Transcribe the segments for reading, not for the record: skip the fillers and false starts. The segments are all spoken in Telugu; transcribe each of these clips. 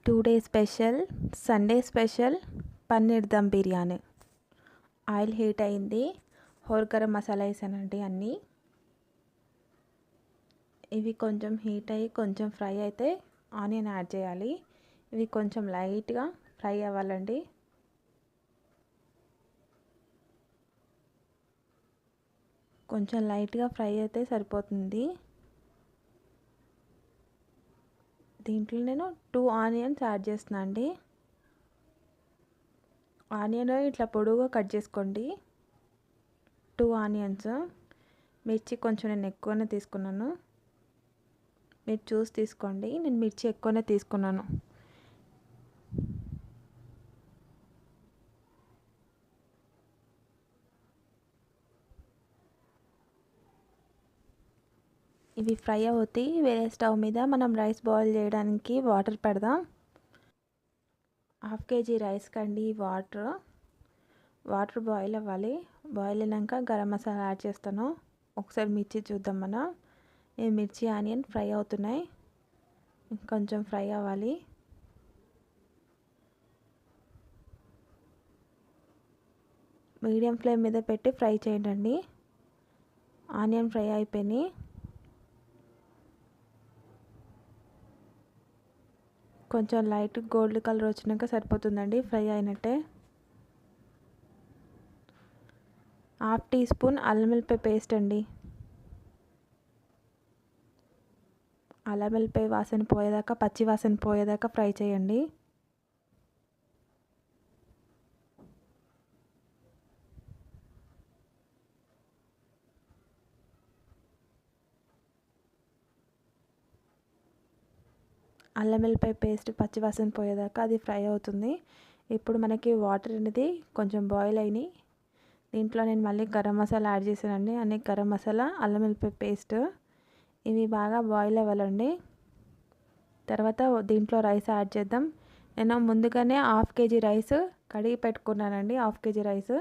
Today special Sunday special paneer dum biryani. Oil heat అయింది. హోల్ గరం మసాలా వేసానండి అన్నీ. ఇవి కొంచెం హీట్ అయ్యి కొంచెం ఫ్రై అయితే ఆనియన్ యాడ్ చేయాలి. ఇవి కొంచెం లైట్గా ఫ్రై అవ్వాలండి. కొంచెం లైట్గా ఫ్రై అయితే సరిపోతుంది. దీంట్లో నేను 2 ఆనియన్స్ యాడ్ చేస్తున్నా అండి. ఆనియన్ ఇట్లా పొడుగుగా కట్ చేసుకోండి. 2 ఆనియన్స్. మిర్చి కొంచెం నేను ఎక్కువనే తీసుకున్నాను. మీరు చూసి తీసుకోండి. నేను మిర్చి ఎక్కువనే తీసుకున్నాను. ఇవి ఫ్రై అవుతాయి. వేరే స్టవ్ మీద మనం రైస్ బాయిల్ చేయడానికి వాటర్ పెడదాం. 1/2 kg రైస్ కండి వాటర్ బాయిల్ అవ్వాలి. బాయిల్ అయినాక గరం మసాలా యాడ్ చేస్తాను. ఒకసారి మిర్చి చూద్దాం మనం. ఈ మిర్చి ఆనియన్ ఫ్రై అవుతున్నాయి. కొంచెం ఫ్రై అవ్వాలి. మీడియం ఫ్లేమ్ మీద పెట్టి ఫ్రై చేయండి. ఆనియన్ ఫ్రై అయిపోయినాయి. కొంచెం లైట్ గోల్డ్ కలర్ వచ్చినాక సరిపోతుందండి. ఫ్రై అయినట్టే. 1/2 టీ స్పూన్ అల్లం వెల్లిపాయ పేస్ట్ అండి. అల్లం వెల్లిపాయ వాసన పోయేదాకా, పచ్చి వాసన పోయేదాకా ఫ్రై చేయండి. అల్లం వెల్లిపాయ పేస్ట్ పచ్చి వాసన పోయేదాకా అది ఫ్రై అవుతుంది. ఇప్పుడు మనకి వాటర్ అనేది కొంచెం బాయిల్ అయినాయి. దీంట్లో నేను మళ్ళీ గరం మసాలా యాడ్ చేశానండి. అన్ని గరం మసాలా, అల్లం వెల్లిపాయ పేస్ట్ ఇవి బాగా బాయిల్ అవ్వాలండి. తర్వాత దీంట్లో రైస్ యాడ్ చేద్దాం. నేను ముందుగానే 1/2 kg రైస్ కడిగి పెట్టుకున్నానండి. 1/2 kg రైస్.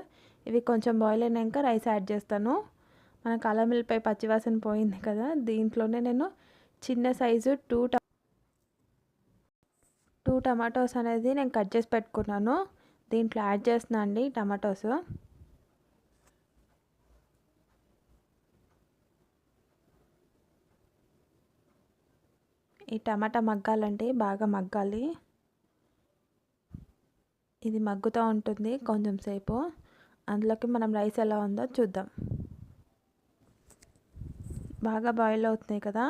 ఇవి కొంచెం బాయిల్ అయినాక రైస్ యాడ్ చేస్తాను. మనకు అల్లం వెల్లిపాయ పచ్చివాసన పోయింది కదా. దీంట్లోనే నేను చిన్న సైజు 2 టమాటోస్ అనేది నేను కట్ చేసి పెట్టుకున్నాను. దీంట్లో యాడ్ చేస్తున్నా అండి టమాటోస్. ఈ టమాటా మగ్గాలంటే బాగా మగ్గాలి. ఇది మగ్గుతూ ఉంటుంది కొంచెం సేపు. అందులోకి మనం రైస్ ఎలా ఉందో చూద్దాం. బాగా బాయిల్ అవుతున్నాయి కదా.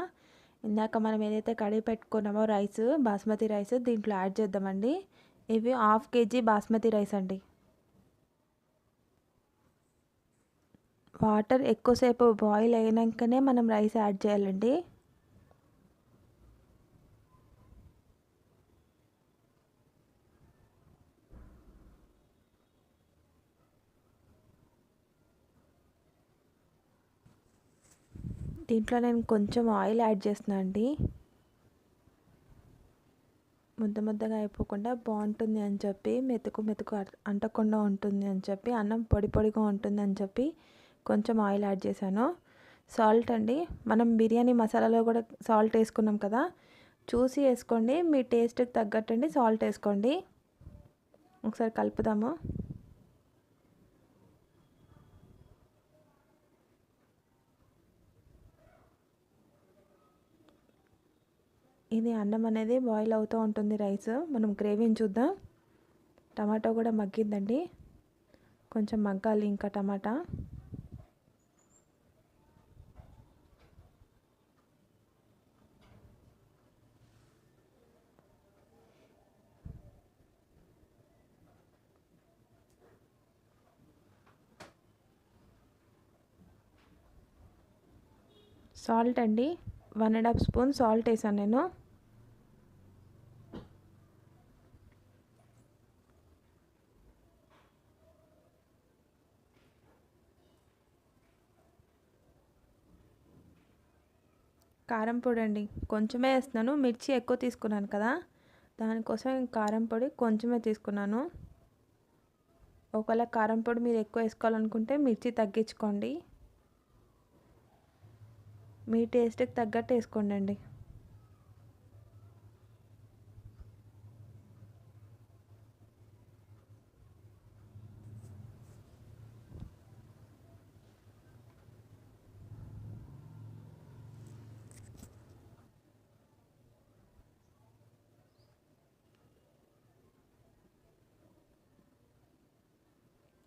ఇందాక మనం ఏదైతే కడిగి పెట్టుకున్నామో రైస్, బాస్మతి రైస్ దీంట్లో యాడ్ చేద్దామండి. ఇవి 1/2 kg బాస్మతి రైస్ అండి. వాటర్ ఎక్కువసేపు బాయిల్ అయినాకనే మనం రైస్ యాడ్ చేయాలండి. దీంట్లో నేను కొంచెం ఆయిల్ యాడ్ చేస్తున్నా అండి. ముద్దగా అయిపోకుండా బాగుంటుంది అని చెప్పి, మెతుకు అంటకుండా ఉంటుంది అని చెప్పి, అన్నం పొడిగా ఉంటుంది అని చెప్పి కొంచెం ఆయిల్ యాడ్ చేశాను. సాల్ట్ అండి. మనం బిర్యానీ మసాలాలో కూడా సాల్ట్ వేసుకున్నాం కదా. చూసి వేసుకోండి. మీ టేస్ట్కి తగ్గట్టండి సాల్ట్ వేసుకోండి. ఒకసారి కలుపుదాము. ఇది అన్నం అనేది బాయిల్ అవుతూ ఉంటుంది రైస్. మనం గ్రేవీని చూద్దాం. టమాటో కూడా మగ్గిందండి. కొంచెం మగ్గాలి ఇంకా టమాటా. సాల్ట్ అండి. 1.5 స్పూన్ సాల్ట్ వేసాను నేను. కారం పొడి అండి కొంచెమే వేస్తున్నాను. మిర్చి ఎక్కువ తీసుకున్నాను కదా, దానికోసం కారం పొడి కొంచెమే తీసుకున్నాను. ఒకవేళ కారం పొడి మీరు ఎక్కువ వేసుకోవాలనుకుంటే మిర్చి తగ్గించుకోండి. మీ టేస్ట్కి తగ్గట్టు వేసుకోండి.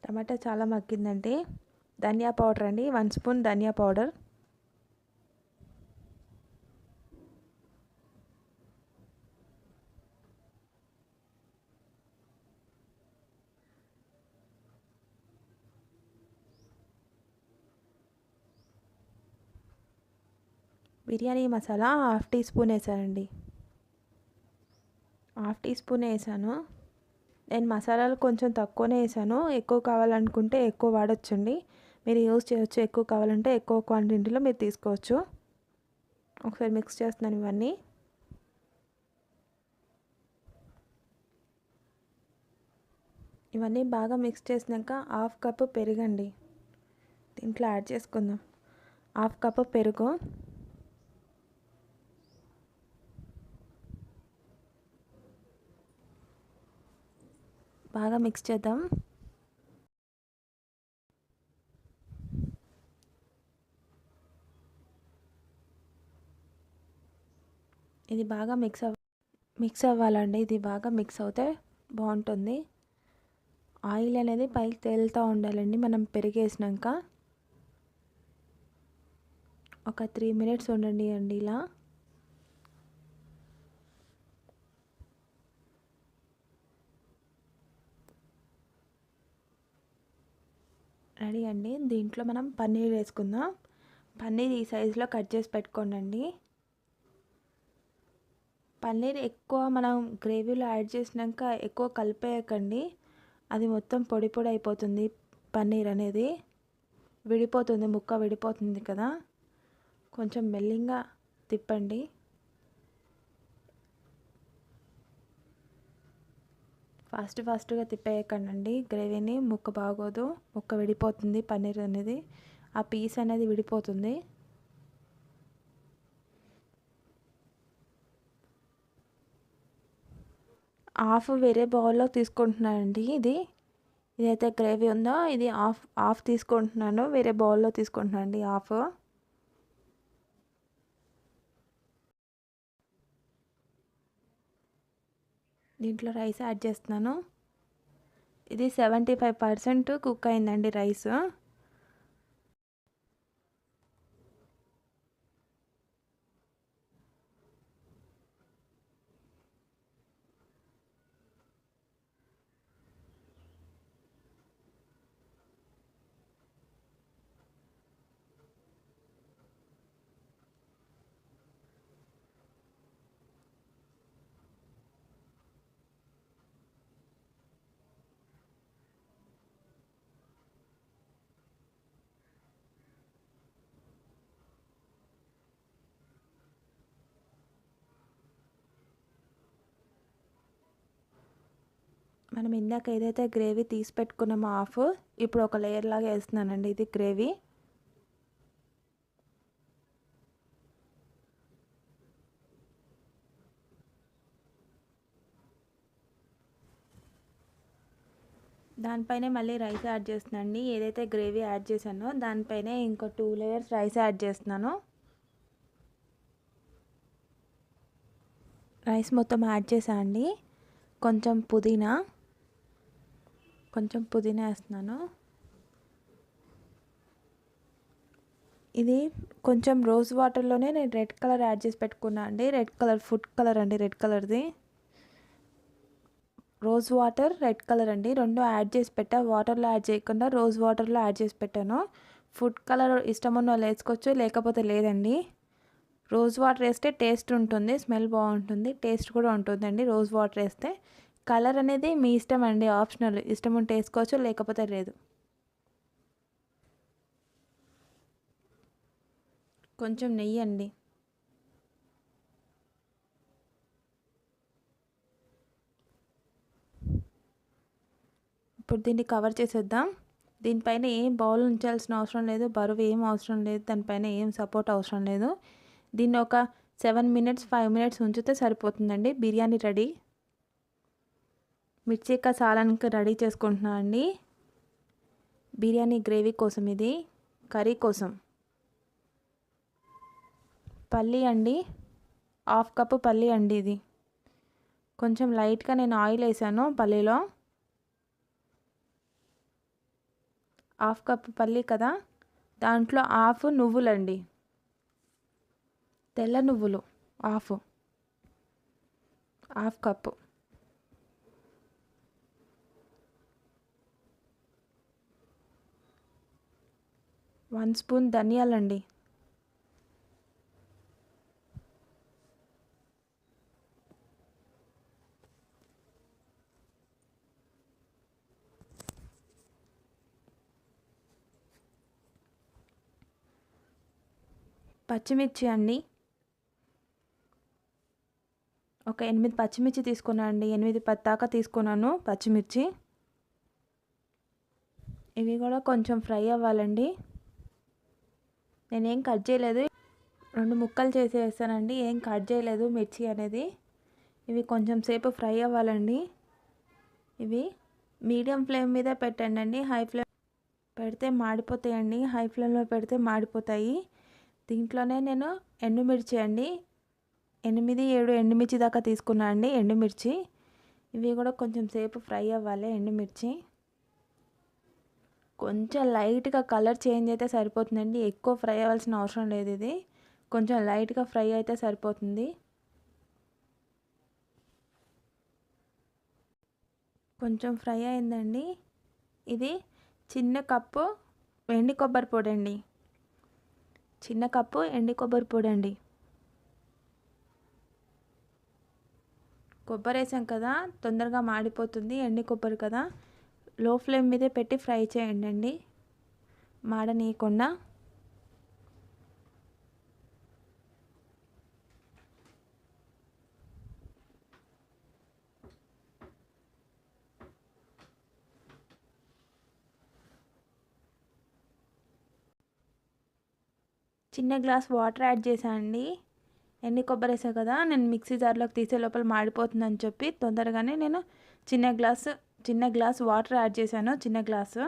టమాటా చాలా మగ్గిందండి. ధనియా పౌడర్ అండి, 1 స్పూన్ ధనియా powder. Biryani masala 1/2 teaspoon వేసానండి. 1/2 టీ స్పూన్ వేసాను. నేను మసాలాలు కొంచెం తక్కువనే వేసాను. ఎక్కువ కావాలనుకుంటే ఎక్కువ వాడొచ్చండి. మీరు యూజ్ చేయొచ్చు. ఎక్కువ కావాలంటే ఎక్కువ క్వాంటిటీలో మీరు తీసుకోవచ్చు. ఒకసారి మిక్స్ చేస్తున్నాను ఇవన్నీ. ఇవన్నీ బాగా మిక్స్ చేసినాక 1/2 కప్పు పెరుగండి దీంట్లో యాడ్ చేసుకుందాం. 1/2 కప్పు పెరుగు. బాగా మిక్స్ చేద్దాం. ఇది బాగా మిక్స్ అవ్వాలండి. ఇది బాగా మిక్స్ అవుతే బాగుంటుంది. ఆయిల్ అనేది పైకి తేలుతూ ఉండాలండి మనం పెరిగేసినాక. ఒక 3 మినిట్స్ ఉండండి అండి ఇలా. రెడీ అండి. దీంట్లో మనం పన్నీర్ వేసుకుందాం. పన్నీర్ ఈ సైజులో కట్ చేసి పెట్టుకోండి. పన్నీర్ ఎక్కువ మనం గ్రేవీలో యాడ్ చేసినాక ఎక్కువ కలిపేయకండి. అది మొత్తం పొడి పొడి అయిపోతుంది. పన్నీర్ అనేది విడిపోతుంది, ముక్క విడిపోతుంది కదా. కొంచెం మెల్లిగా తిప్పండి. ఫాస్ట్గా తిప్పేయకండి గ్రేవీని. ముక్క బాగోదు, ముక్క విడిపోతుంది. పన్నీర్ అనేది ఆ పీస్ అనేది విడిపోతుంది. హాఫ్ వేరే బౌల్లో తీసుకుంటున్నానండి. ఇదైతే గ్రేవీ ఉందో ఇది హాఫ్ తీసుకుంటున్నాను. వేరే బౌల్లో తీసుకుంటున్నాను అండి హాఫ్. దీంట్లో రైస్ యాడ్ చేస్తున్నాను. ఇది 75% కుక్ అయిందండి రైస్. మనం ఇందాక ఏదైతే గ్రేవీ తీసి పెట్టుకున్నామో హాఫ్, ఇప్పుడు ఒక లేయర్ లాగా వేస్తున్నానండి. ఇది గ్రేవీ. దానిపైనే మళ్ళీ రైస్ యాడ్ చేస్తున్నానండి. ఏదైతే గ్రేవీ యాడ్ చేశానో దానిపైనే ఇంకో 2 లేయర్స్ రైస్ యాడ్ చేస్తున్నాను. రైస్ మొత్తం యాడ్ చేశానండి. కొంచెం పుదీనా వేస్తున్నాను. ఇది కొంచెం రోజ్ వాటర్లోనే నేను రెడ్ కలర్ యాడ్ చేసి పెట్టుకున్నా అండి. రెడ్ కలర్ ఫుడ్ కలర్ అండి, రెడ్ కలర్ది. రోజ్ వాటర్, రెడ్ కలర్ అండి, రెండు యాడ్ చేసి పెట్టా. వాటర్లో యాడ్ చేయకుండా రోజ్ వాటర్లో యాడ్ చేసి పెట్టాను. ఫుడ్ కలర్ ఇష్టం ఉన్న వాళ్ళు వేసుకోవచ్చు, లేకపోతే లేదండి. రోజ్ వాటర్ వేస్తే టేస్ట్ ఉంటుంది, స్మెల్ బాగుంటుంది, టేస్ట్ కూడా ఉంటుందండి రోజ్ వాటర్ వేస్తే. కలర్ అనేది మీ ఇష్టం అండి, ఆప్షనల్. ఇష్టం ఉంటే వేసుకోవచ్చు, లేకపోతే లేదు. కొంచెం నెయ్యి అండి. ఇప్పుడు దీన్ని కవర్ చేసేద్దాం. దీనిపైన ఏం బౌల్ ఉంచాల్సిన అవసరం లేదు, బరువు ఏం అవసరం లేదు, దానిపైన ఏం సపోర్ట్ అవసరం లేదు. దీన్ని ఒక 7 మినిట్స్ 5 మినిట్స్ ఉంచితే సరిపోతుందండి. బిర్యానీ రెడీ. మిర్చి సాలానికి రెడీ చేసుకుంటున్నాను అండి. బిర్యానీ గ్రేవీ కోసం, ఇది కర్రీ కోసం. పల్లి అండి, 1/2 కప్పు పల్లి అండి. ఇది కొంచెం లైట్గా నేను ఆయిల్ వేసాను పల్లీలో. హాఫ్ కప్ పల్లి కదా, దాంట్లో హాఫ్ నువ్వులండి, తెల్ల నువ్వులు హాఫ్ కప్పు. 1 స్పూన్ ధనియాలండి, పచ్చిమిర్చి అండి, ఒక 8 పచ్చిమిర్చి తీసుకున్నాను అండి, 8-10 దాకా తీసుకున్నాను పచ్చిమిర్చి. ఇవి కూడా కొంచెం ఫ్రై అవ్వాలండి. నేనేం కట్ చేయలేదు, 2 ముక్కలు చేసి వేస్తానండి, ఏం కట్ చేయలేదు మిర్చి అనేది. ఇవి కొంచెం సేపు ఫ్రై అవ్వాలండి. ఇవి మీడియం ఫ్లేమ్ మీద పెట్టండి, హై ఫ్లేమ్ పెడితే మాడిపోతాయండి, హై ఫ్లేమ్లో పెడితే మాడిపోతాయి. దీంట్లోనే నేను ఎండుమిర్చి అండి 8-7 ఎండుమిర్చి దాకా తీసుకున్నా అండి ఎండుమిర్చి. ఇవి కూడా కొంచెం సేపు ఫ్రై అవ్వాలి. ఎండుమిర్చి కొంచెం లైట్గా కలర్ చేంజ్ అయితే సరిపోతుందండి, ఎక్కువ ఫ్రై అవ్వాల్సిన అవసరం లేదు. ఇది కొంచెం లైట్గా ఫ్రై అయితే సరిపోతుంది. కొంచెం ఫ్రై అయిందండి. ఇది చిన్న కప్పు ఎండి కొబ్బరి పొడి అండి, చిన్న కప్పు ఎండి కొబ్బరి పొడి అండి. కొబ్బరి వేసాం కదా, తొందరగా మాడిపోతుంది, ఎండి కొబ్బరి కదా. లో ఫ్లేమ్ మీదే పెట్టి ఫ్రై చేయండి, మాడనీయకుండా. చిన్న గ్లాస్ వాటర్ యాడ్ చేశానండి, ఎండి కొబ్బరి వేసా కదా, నేను మిక్సీ జార్లోకి తీసే లోపల మాడిపోతుందని చెప్పి తొందరగానే నేను చిన్న గ్లాస్ వాటర్ యాడ్ చేశాను, చిన్న గ్లాసు.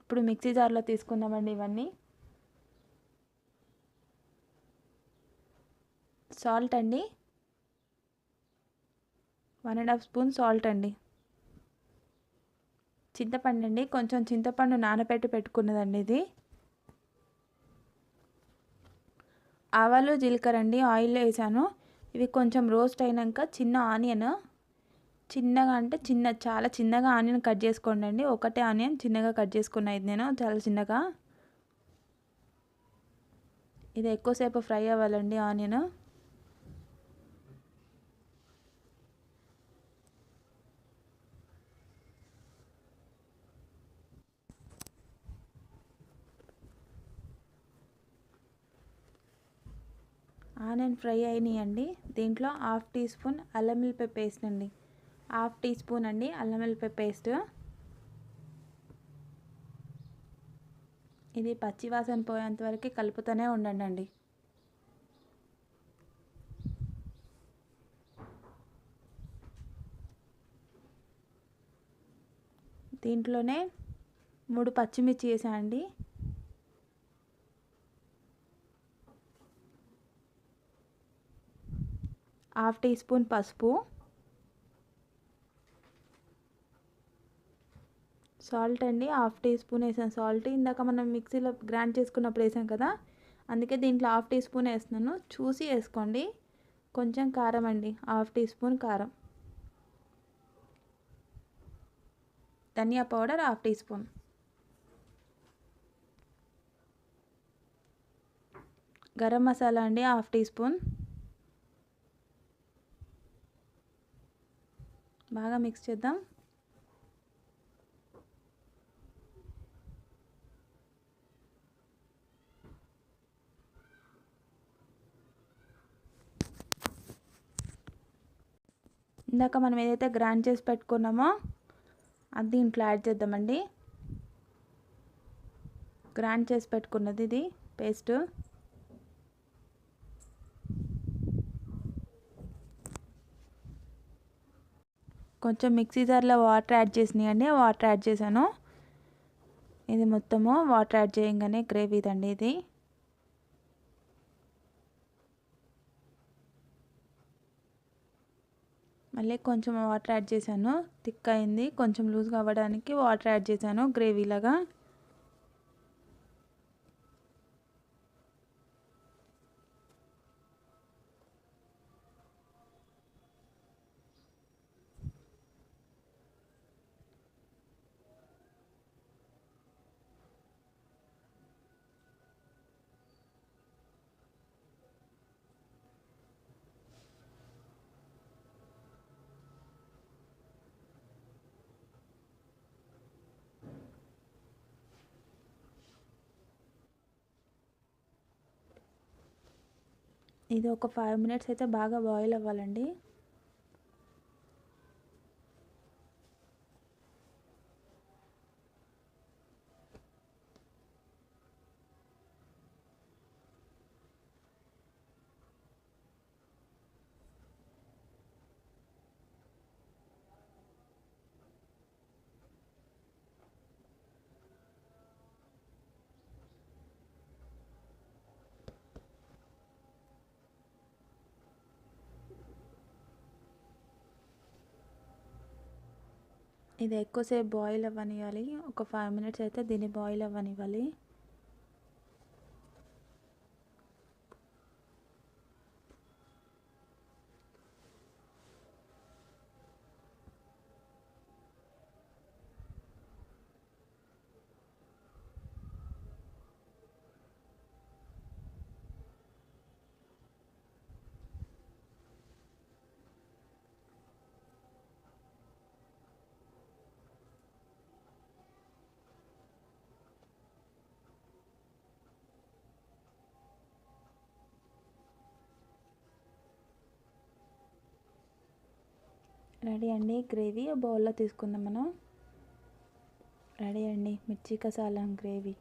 ఇప్పుడు మిక్సీ జార్లో తీసుకుందామండి ఇవన్నీ. సాల్ట్ అండి, 1.5 స్పూన్ సాల్ట్ అండి. చింతపండు అండి, కొంచెం చింతపండు నానబెట్టి పెట్టుకున్నదండి ఇది. ఆవాలు జీలకర్ర అండి, ఆయిల్లో వేసాను. ఇవి కొంచెం రోస్ట్ అయినాక చిన్న ఆనియన్, చిన్నగా అంటే చాలా చిన్నగా ఆనియన్ కట్ చేసుకోండి అండి. ఒకటే ఆనియన్ చిన్నగా కట్ చేసుకున్నాయి నేను, చాలా చిన్నగా. ఇది ఎక్కువసేపు ఫ్రై అవ్వాలండి ఆనియన్. ఆనియన్ ఫ్రై అయినాయండి. దీంట్లో 1/2 టీ స్పూన్ అల్లం వెల్లుల్లి పేస్ట్ అండి, 1/2 టీ స్పూన్ అండి అల్లం వెల్లుల్లి పేస్ట్. ఇది పచ్చి వాసన పోయేంత వరకు కలుపుతూనే ఉండండి. దీంట్లోనే 3 పచ్చిమిర్చి వేసానండి, హాఫ్ టీ స్పూన్ పసుపు, సాల్ట్ అండి 1/2 టీ స్పూన్ వేసాను సాల్ట్. ఇందాక మనం మిక్సీలో గ్రైండ్ చేసుకున్నప్పుడు వేసాం కదా, అందుకే దీంట్లో 1/2 టీ స్పూన్ వేస్తున్నాను, చూసి వేసుకోండి. కొంచెం కారం అండి, 1/2 టీ స్పూన్ కారం. ధనియా powder 1/2 teaspoon. Garam masala అండి 1/2 టీ స్పూన్. బాగా మిక్స్ చేద్దాం. ఇందాక మనం ఏదైతే గ్రైండ్ చేసి పెట్టుకున్నామో అది దీంట్లో యాడ్ చేద్దామండి. గ్రైండ్ చేసి పెట్టుకున్నది ఇది పేస్ట్. కొంచెం మిక్సీ జార్లో వాటర్ యాడ్ చేసినాయండి, వాటర్ యాడ్ చేశాను. ఇది మొత్తము వాటర్ యాడ్ చేయగానే గ్రేవీ ఇదండి ఇది. మళ్ళీ కొంచెం వాటర్ యాడ్ చేశాను, థిక్ అయింది. కొంచెం లూజ్గా అవ్వడానికి వాటర్ యాడ్ చేశాను గ్రేవీలాగా. ఇది ఒక 5 మినిట్స్ అయితే బాగా బాయిల్ అవ్వాలండి. ఇది ఎక్కువసేపు బాయిల్ అవ్వనివ్వాలి. ఒక 5 మినిట్స్ అయితే దీన్ని బాయిల్ అవ్వనివ్వాలి. రెడీ అండి గ్రేవీ. బౌల్లో తీసుకుందాం మనం. రెడీ అండి మిర్చి కసాలం గ్రేవీ.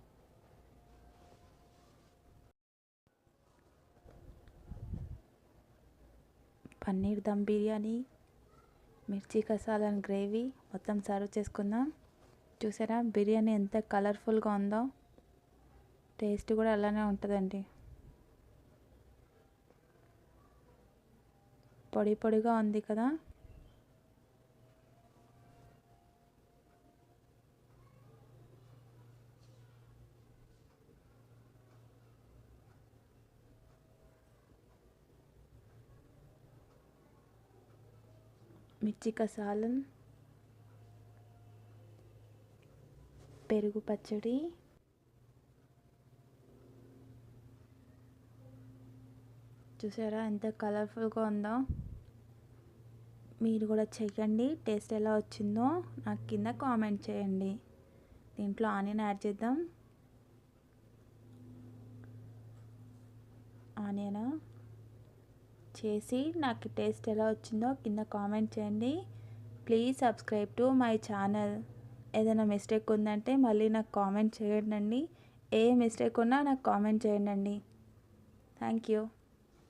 పన్నీర్ దమ్ బిర్యానీ, మిర్చి కసాలం గ్రేవీ మొత్తం సర్వ్ చేసుకుందాం. చూసారా బిర్యానీ ఎంత కలర్ఫుల్గా ఉందో, టేస్ట్ కూడా అలానే ఉంటుందండి. పొడి పొడిగా ఉంది కదా. మిర్చి కసాలం, పెరుగు పచ్చడి, చూసారా ఎంత కలర్ఫుల్గా ఉందో. మీరు కూడా చెయ్యండి, టేస్ట్ ఎలా వచ్చిందో నాకు కింద కామెంట్ చేయండి. దీంట్లో ఆనియన్ యాడ్ చేద్దాం. ఆనియన్ చేసి నాకు టేస్ట్ ఎలా వచ్చిందో కింద కామెంట్ చేయండి. Please subscribe to my channel. ఏదైనా మిస్టేక్ ఉందంటే మళ్ళీ నాకు కామెంట్ చేయండి. ఏ మిస్టేక్ ఉన్నా నాకు కామెంట్ చేయండి. Thank you.